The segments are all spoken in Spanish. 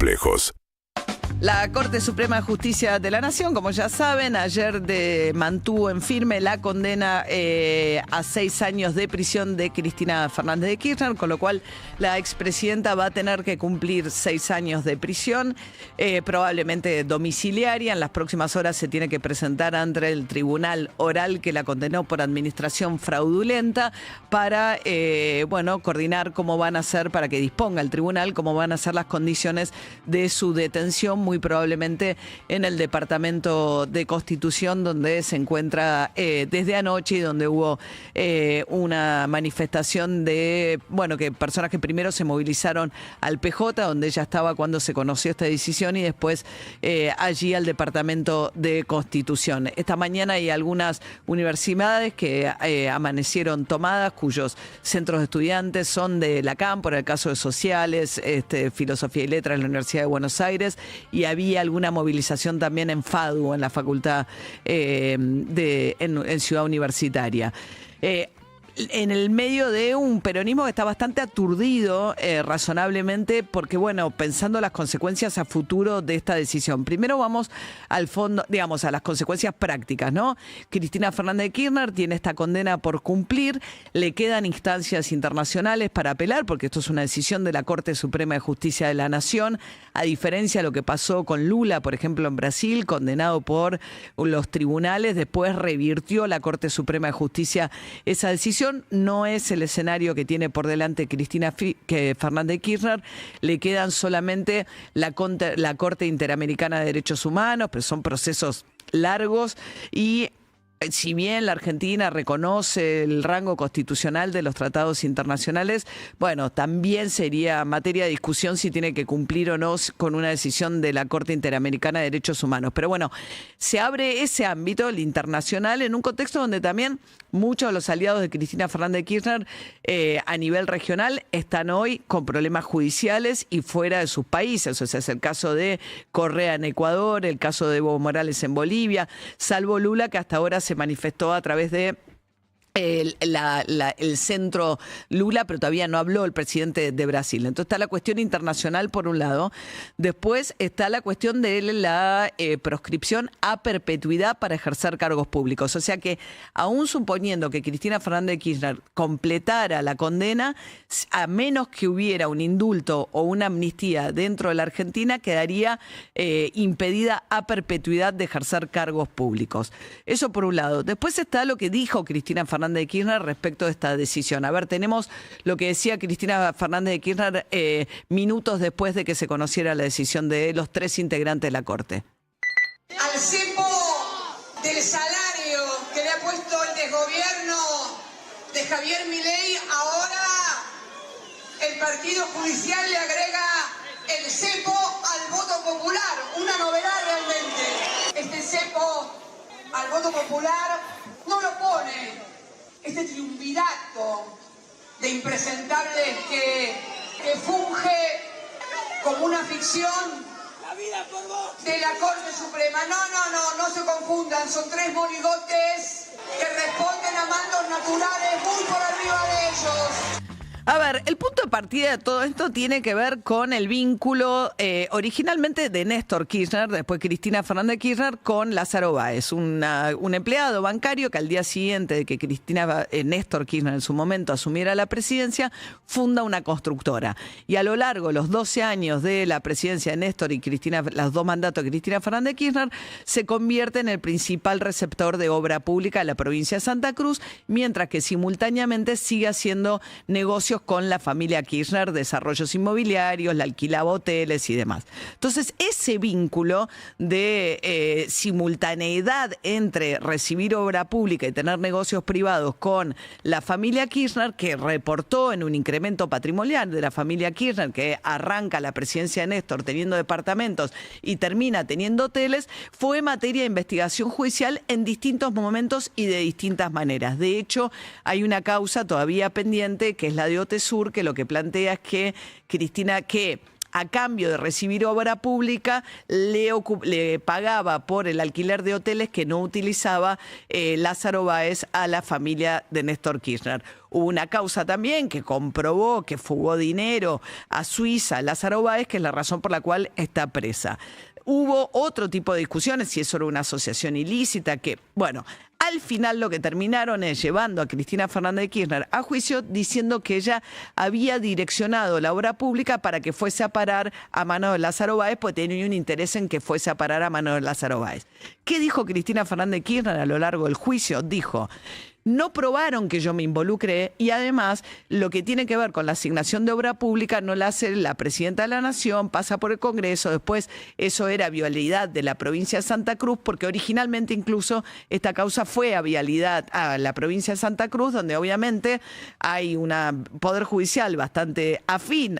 complejos. La Corte Suprema de Justicia de la Nación, como ya saben, ayer mantuvo en firme la condena a 6 años de prisión de Cristina Fernández de Kirchner, con lo cual la expresidenta va a tener que cumplir 6 años de prisión, probablemente domiciliaria. En las próximas horas se tiene que presentar ante el tribunal oral que la condenó por administración fraudulenta para, coordinar cómo van a ser, para que disponga el tribunal, cómo van a ser las condiciones de su detención, muy probablemente en el Departamento de Constitución, donde se encuentra desde anoche y donde hubo una manifestación de, que personas que primero se movilizaron al PJ, donde ella estaba cuando se conoció esta decisión, y después allí al Departamento de Constitución. Esta mañana hay algunas universidades que amanecieron tomadas, cuyos centros de estudiantes son de la CAM, por el caso de Sociales, Filosofía y Letras en la Universidad de Buenos Aires, y había alguna movilización también en FADU, en la Facultad en Ciudad Universitaria. En el medio de un peronismo que está bastante aturdido, razonablemente, porque, pensando las consecuencias a futuro de esta decisión. Primero vamos al fondo, a las consecuencias prácticas, ¿no? Cristina Fernández de Kirchner tiene esta condena por cumplir, le quedan instancias internacionales para apelar, porque esto es una decisión de la Corte Suprema de Justicia de la Nación, a diferencia de lo que pasó con Lula, por ejemplo, en Brasil, condenado por los tribunales, después revirtió la Corte Suprema de Justicia esa decisión. No es el escenario que tiene por delante Cristina Fernández de Kirchner. Le quedan solamente la Corte Interamericana de Derechos Humanos, pero son procesos largos, y si bien la Argentina reconoce el rango constitucional de los tratados internacionales, también sería materia de discusión si tiene que cumplir o no con una decisión de la Corte Interamericana de Derechos Humanos. Pero se abre ese ámbito, el internacional, en un contexto donde también muchos de los aliados de Cristina Fernández de Kirchner a nivel regional están hoy con problemas judiciales y fuera de sus países. O sea, es el caso de Correa en Ecuador, el caso de Evo Morales en Bolivia, salvo Lula, que hasta ahora se manifestó a través de el centro Lula, pero todavía no habló el presidente de Brasil. Entonces está la cuestión internacional por un lado, después está la cuestión de la proscripción a perpetuidad para ejercer cargos públicos. O sea que, aún suponiendo que Cristina Fernández de Kirchner completara la condena, a menos que hubiera un indulto o una amnistía dentro de la Argentina, quedaría impedida a perpetuidad de ejercer cargos públicos. Eso por un lado. Después está lo que dijo Cristina Fernández de Kirchner respecto de esta decisión. A ver, tenemos lo que decía Cristina Fernández de Kirchner minutos después de que se conociera la decisión de los 3 integrantes de la Corte. Al cepo del salario que le ha puesto el desgobierno de Javier Milei, ahora el Partido Judicial le agrega el cepo al voto popular. Una novedad realmente. Este cepo al voto popular no lo pone este triunvirato de impresentables que funge como una ficción de la Corte Suprema. No se confundan, son 3 monigotes que responden a mandos naturales muy por arriba de ellos. A ver, el punto de partida de todo esto tiene que ver con el vínculo originalmente de Néstor Kirchner, después Cristina Fernández de Kirchner, con Lázaro Báez, un empleado bancario que al día siguiente de que Néstor Kirchner en su momento asumiera la presidencia, funda una constructora. Y a lo largo de los 12 años de la presidencia de Néstor y Cristina, los 2 mandatos de Cristina Fernández de Kirchner, se convierte en el principal receptor de obra pública de la provincia de Santa Cruz, mientras que simultáneamente sigue haciendo negocios con la familia Kirchner, desarrollos inmobiliarios, la alquilaba hoteles y demás. Entonces, ese vínculo de simultaneidad entre recibir obra pública y tener negocios privados con la familia Kirchner, que reportó en un incremento patrimonial de la familia Kirchner, que arranca la presidencia de Néstor teniendo departamentos y termina teniendo hoteles, fue materia de investigación judicial en distintos momentos y de distintas maneras. De hecho, hay una causa todavía pendiente, que es la de OTESUR, que lo que plantea es que a cambio de recibir obra pública, le pagaba por el alquiler de hoteles que no utilizaba Lázaro Báez a la familia de Néstor Kirchner. Hubo una causa también que comprobó que fugó dinero a Suiza Lázaro Báez, que es la razón por la cual está presa. Hubo otro tipo de discusiones, si eso era una asociación ilícita, que, bueno, al final lo que terminaron es llevando a Cristina Fernández de Kirchner a juicio diciendo que ella había direccionado la obra pública para que fuese a parar a mano de Lázaro Báez, porque tenía un interés en que fuese a parar a mano de Lázaro Báez. ¿Qué dijo Cristina Fernández de Kirchner a lo largo del juicio? Dijo: no probaron que yo me involucré y además lo que tiene que ver con la asignación de obra pública no la hace la presidenta de la Nación, pasa por el Congreso, después eso era vialidad de la provincia de Santa Cruz, porque originalmente incluso esta causa fue a vialidad a la provincia de Santa Cruz, donde obviamente hay un poder judicial bastante afín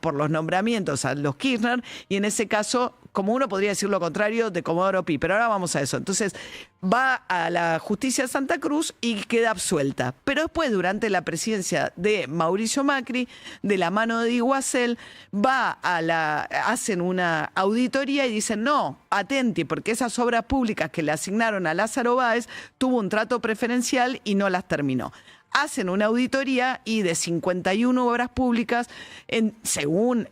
por los nombramientos a los Kirchner, y en ese caso, como uno podría decir lo contrario de Comodoro Pi, pero ahora vamos a eso. Entonces va a la justicia de Santa Cruz y queda absuelta. Pero después, durante la presidencia de Mauricio Macri, de la mano de Iguacel, hacen una auditoría y dicen: no, atenti, porque esas obras públicas que le asignaron a Lázaro Báez tuvo un trato preferencial y no las terminó. Hacen una auditoría y de 51 obras públicas, según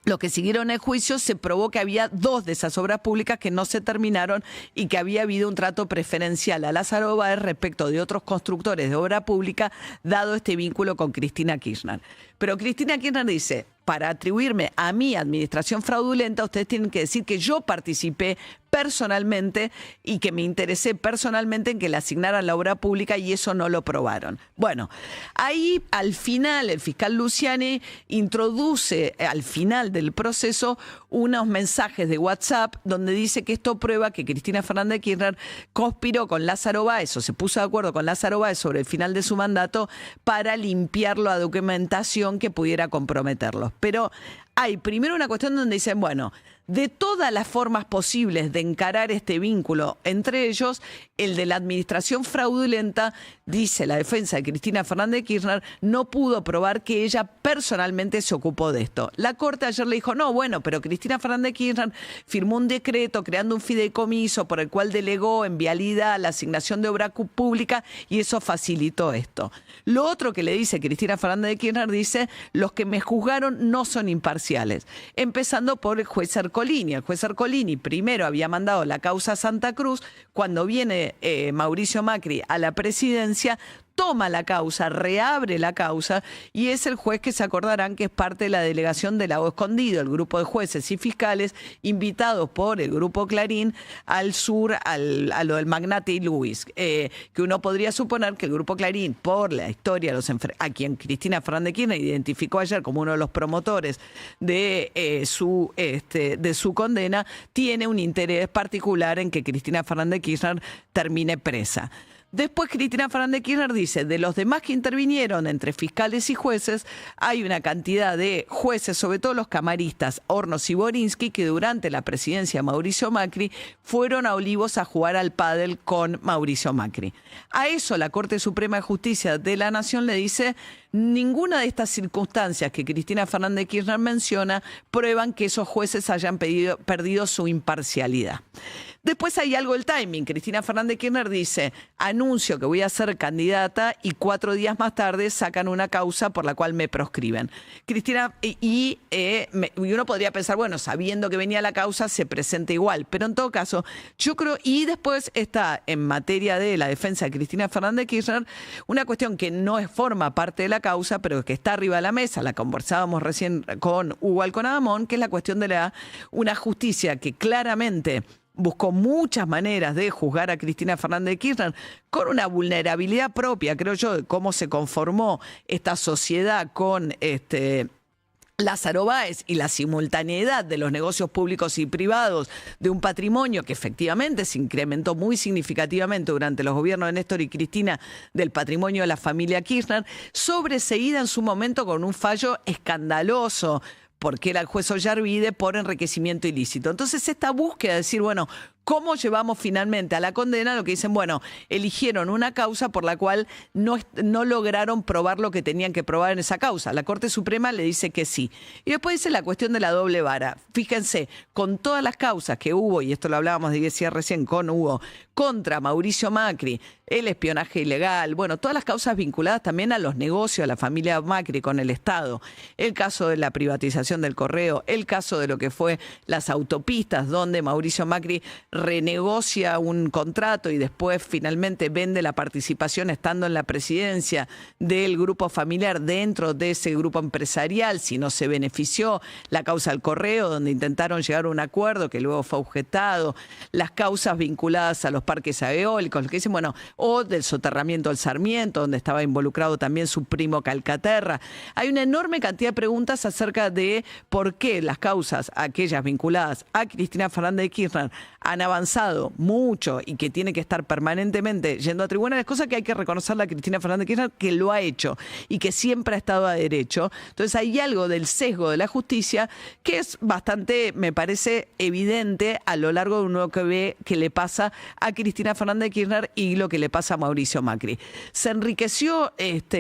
lo que siguieron el juicio, se probó que había 2 de esas obras públicas que no se terminaron y que había habido un trato preferencial a Lázaro Báez respecto de otros constructores de obra pública, dado este vínculo con Cristina Kirchner. Pero Cristina Kirchner dice: para atribuirme a mi administración fraudulenta, ustedes tienen que decir que yo participé personalmente y que me interesé personalmente en que le asignaran la obra pública, y eso no lo probaron. Bueno, ahí al final el fiscal Luciani introduce al final del proceso unos mensajes de WhatsApp donde dice que esto prueba que Cristina Fernández de Kirchner conspiró con Lázaro Báez, o se puso de acuerdo con Lázaro Báez sobre el final de su mandato para limpiar la documentación que pudiera comprometerlos. Pero hay primero una cuestión donde dicen: bueno, de todas las formas posibles de encarar este vínculo entre ellos, el de la administración fraudulenta, dice la defensa de Cristina Fernández de Kirchner, no pudo probar que ella personalmente se ocupó de esto. La Corte ayer le dijo: no, bueno, pero Cristina Fernández de Kirchner firmó un decreto creando un fideicomiso por el cual delegó en vialidad la asignación de obra pública y eso facilitó esto. Lo otro que le dice Cristina Fernández de Kirchner, dice: los que me juzgaron no son imparciales. Empezando por el juez Ercolini. El juez Ercolini primero había mandado la causa a Santa Cruz. Cuando viene Mauricio Macri a la presidencia, toma la causa, reabre la causa, y es el juez que se acordarán que es parte de la delegación de Lago Escondido, el grupo de jueces y fiscales invitados por el grupo Clarín al sur, a lo del magnate y Luis, que uno podría suponer que el grupo Clarín, por la historia, a quien Cristina Fernández de Kirchner identificó ayer como uno de los promotores de su condena, tiene un interés particular en que Cristina Fernández de Kirchner termine presa. Después Cristina Fernández de Kirchner dice: de los demás que intervinieron entre fiscales y jueces, hay una cantidad de jueces, sobre todo los camaristas, Hornos y Borinsky, que durante la presidencia de Mauricio Macri fueron a Olivos a jugar al pádel con Mauricio Macri. A eso la Corte Suprema de Justicia de la Nación le dice: ninguna de estas circunstancias que Cristina Fernández de Kirchner menciona prueban que esos jueces hayan perdido su imparcialidad. Después hay algo del timing. Cristina Fernández de Kirchner dice: anuncio que voy a ser candidata, y 4 días más tarde sacan una causa por la cual me proscriben. Cristina, y uno podría pensar, bueno, sabiendo que venía la causa, se presenta igual. Pero en todo caso, yo creo, y después está en materia de la defensa de Cristina Fernández de Kirchner, una cuestión que no forma parte de la causa, pero que está arriba de la mesa, la conversábamos recién con Hugo Alconadamón, que es la cuestión de una justicia que claramente buscó muchas maneras de juzgar a Cristina Fernández de Kirchner con una vulnerabilidad propia, creo yo, de cómo se conformó esta sociedad con Lázaro Báez y la simultaneidad de los negocios públicos y privados de un patrimonio que efectivamente se incrementó muy significativamente durante los gobiernos de Néstor y Cristina, del patrimonio de la familia Kirchner, sobreseída en su momento con un fallo escandaloso, porque era el juez Ollarvide, por enriquecimiento ilícito. Entonces esta búsqueda de decir, bueno, ¿Cómo llevamos finalmente a la condena? Lo que dicen, bueno, eligieron una causa por la cual no lograron probar lo que tenían que probar en esa causa. La Corte Suprema le dice que sí. Y después dice la cuestión de la doble vara. Fíjense, con todas las causas que hubo, y esto lo hablábamos de decía recién con Hugo, contra Mauricio Macri, el espionaje ilegal, bueno, todas las causas vinculadas también a los negocios, a la familia Macri con el Estado, el caso de la privatización del correo, el caso de lo que fue las autopistas, donde Mauricio Macri renegocia un contrato y después finalmente vende la participación estando en la presidencia del grupo familiar dentro de ese grupo empresarial, si no se benefició, la causa del correo, donde intentaron llegar a un acuerdo que luego fue objetado, las causas vinculadas a los parques eólicos, lo que dicen, bueno, o del soterramiento del Sarmiento, donde estaba involucrado también su primo Calcaterra. Hay una enorme cantidad de preguntas acerca de por qué las causas, aquellas vinculadas a Cristina Fernández de Kirchner, han avanzado mucho y que tiene que estar permanentemente yendo a tribunales, cosa que hay que reconocerle a Cristina Fernández de Kirchner que lo ha hecho y que siempre ha estado a derecho. Entonces hay algo del sesgo de la justicia que es bastante, me parece, evidente a lo largo de uno que ve que le pasa a Cristina Fernández de Kirchner y lo que le pasa a Mauricio Macri. ¿Se enriqueció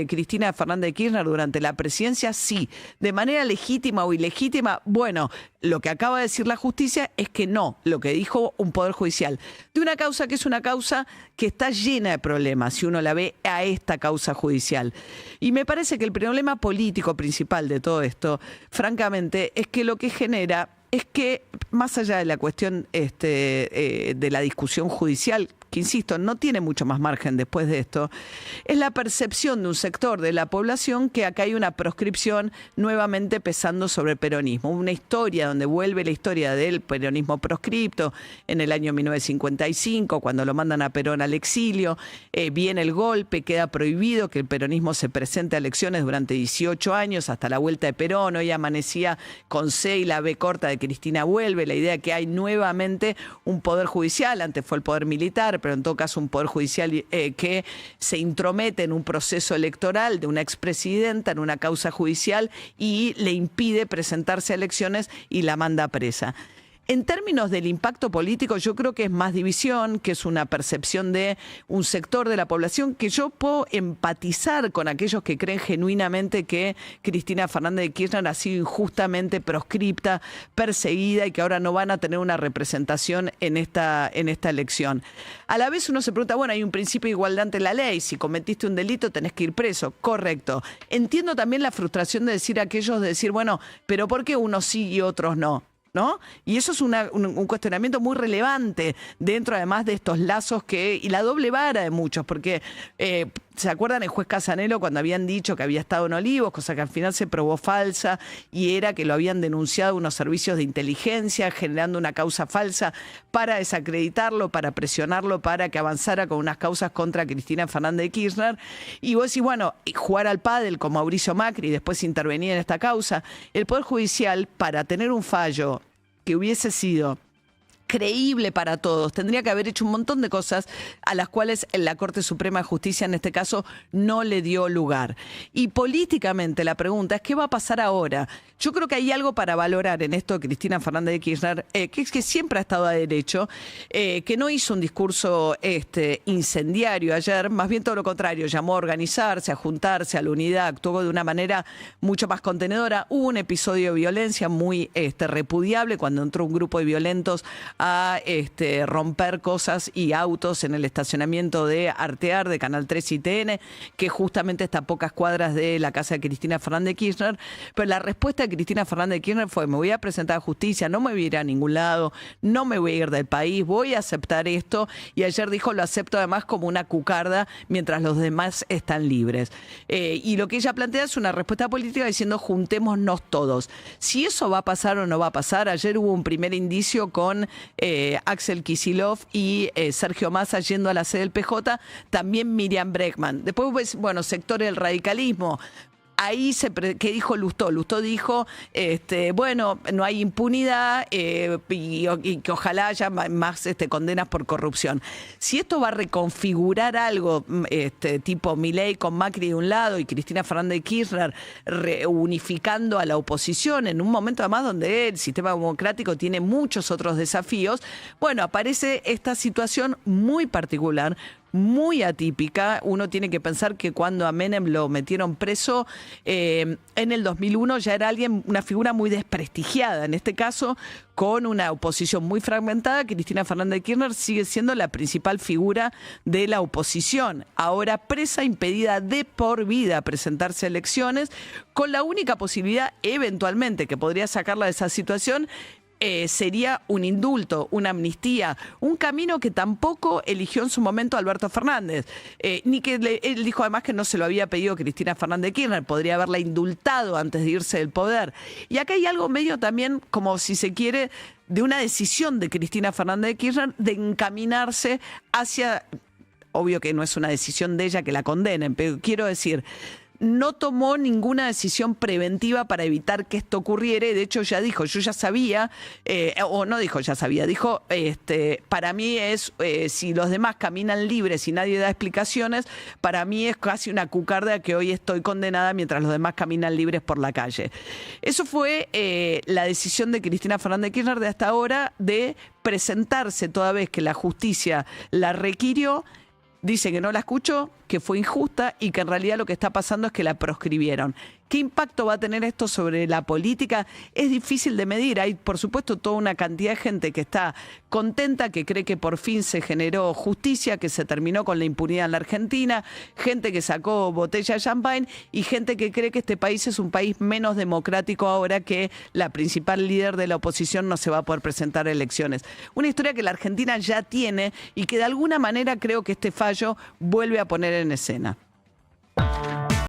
Cristina Fernández de Kirchner durante la presidencia? Sí. ¿De manera legítima o ilegítima? Bueno, lo que acaba de decir la justicia es que no, lo que dijo un poder judicial. De una causa que es una causa que está llena de problemas, si uno la ve a esta causa judicial. Y me parece que el problema político principal de todo esto, francamente, es que lo que genera es que, más allá de la cuestión de la discusión judicial, que insisto, no tiene mucho más margen después de esto, es la percepción de un sector de la población que acá hay una proscripción nuevamente pesando sobre el peronismo. Una historia donde vuelve la historia del peronismo proscripto en el año 1955, cuando lo mandan a Perón al exilio, viene el golpe, queda prohibido que el peronismo se presente a elecciones durante 18 años, hasta la vuelta de Perón. Hoy amanecía con C y la B corta de Cristina vuelve, la idea que hay nuevamente un poder judicial, antes fue el poder militar, pero en todo caso un poder judicial que se intromete en un proceso electoral de una expresidenta, en una causa judicial, y le impide presentarse a elecciones y la manda presa. En términos del impacto político, yo creo que es más división, que es una percepción de un sector de la población, que yo puedo empatizar con aquellos que creen genuinamente que Cristina Fernández de Kirchner ha sido injustamente proscripta, perseguida y que ahora no van a tener una representación en esta elección. A la vez uno se pregunta, bueno, hay un principio de igualdad ante la ley, si cometiste un delito tenés que ir preso, correcto. Entiendo también la frustración de decir a aquellos, de decir, bueno, pero ¿por qué unos sí y otros no? ¿No? Y eso es un cuestionamiento muy relevante dentro además de estos lazos y la doble vara de muchos, porque ¿se acuerdan el juez Casanelo cuando habían dicho que había estado en Olivos, cosa que al final se probó falsa y era que lo habían denunciado unos servicios de inteligencia generando una causa falsa para desacreditarlo, para presionarlo, para que avanzara con unas causas contra Cristina Fernández de Kirchner? Y vos decís, bueno, jugar al pádel con Mauricio Macri y después intervenir en esta causa. El Poder Judicial, para tener un fallo que hubiese sido creíble para todos, tendría que haber hecho un montón de cosas a las cuales la Corte Suprema de Justicia en este caso no le dio lugar. Y políticamente la pregunta es ¿qué va a pasar ahora? Yo creo que hay algo para valorar en esto de Cristina Fernández de Kirchner, que es que siempre ha estado a derecho, que no hizo un discurso incendiario ayer, más bien todo lo contrario, llamó a organizarse, a juntarse, a la unidad, actuó de una manera mucho más contenedora. Hubo un episodio de violencia muy repudiable cuando entró un grupo de violentos a romper cosas y autos en el estacionamiento de Artear, de Canal 3 y TN, que justamente está a pocas cuadras de la casa de Cristina Fernández de Kirchner. Pero la respuesta de Cristina Fernández de Kirchner fue: me voy a presentar a justicia, no me voy a ir a ningún lado, no me voy a ir del país, voy a aceptar esto. Y ayer dijo, lo acepto además como una cucarda mientras los demás están libres. Y lo que ella plantea es una respuesta política diciendo juntémonos todos. Si eso va a pasar o no va a pasar, ayer hubo un primer indicio con Axel Kicillof y Sergio Massa yendo a la sede del PJ, también Miriam Bregman. Después, bueno, sectores del radicalismo ahí ¿qué dijo Lustó? Lustó dijo, bueno, no hay impunidad y que ojalá haya más condenas por corrupción. Si esto va a reconfigurar algo tipo Milei con Macri de un lado y Cristina Fernández de Kirchner reunificando a la oposición en un momento además donde el sistema democrático tiene muchos otros desafíos, bueno, aparece esta situación muy particular, muy atípica. Uno tiene que pensar que cuando a Menem lo metieron preso en el 2001 ya era una figura muy desprestigiada. En este caso, con una oposición muy fragmentada, Cristina Fernández de Kirchner sigue siendo la principal figura de la oposición. Ahora presa, impedida de por vida a presentarse a elecciones, con la única posibilidad eventualmente que podría sacarla de esa situación sería un indulto, una amnistía, un camino que tampoco eligió en su momento Alberto Fernández, ni que él dijo además que no se lo había pedido Cristina Fernández de Kirchner, podría haberla indultado antes de irse del poder. Y acá hay algo medio también, como si se quiere, de una decisión de Cristina Fernández de Kirchner de encaminarse hacia, obvio que no es una decisión de ella que la condenen, pero quiero decir, no tomó ninguna decisión preventiva para evitar que esto ocurriera. De hecho, ya dijo, yo ya sabía, o no dijo ya sabía, dijo, para mí es, si los demás caminan libres y nadie da explicaciones, para mí es casi una cucarda que hoy estoy condenada mientras los demás caminan libres por la calle. Eso fue la decisión de Cristina Fernández de Kirchner de hasta ahora de presentarse toda vez que la justicia la requirió. Dice que no la escuchó, que fue injusta y que en realidad lo que está pasando es que la proscribieron. ¿Qué impacto va a tener esto sobre la política? Es difícil de medir. Hay, por supuesto, toda una cantidad de gente que está contenta, que cree que por fin se generó justicia, que se terminó con la impunidad en la Argentina, gente que sacó botella de champagne y gente que cree que este país es un país menos democrático ahora que la principal líder de la oposición no se va a poder presentar a elecciones. Una historia que la Argentina ya tiene y que de alguna manera creo que este fallo vuelve a poner en escena.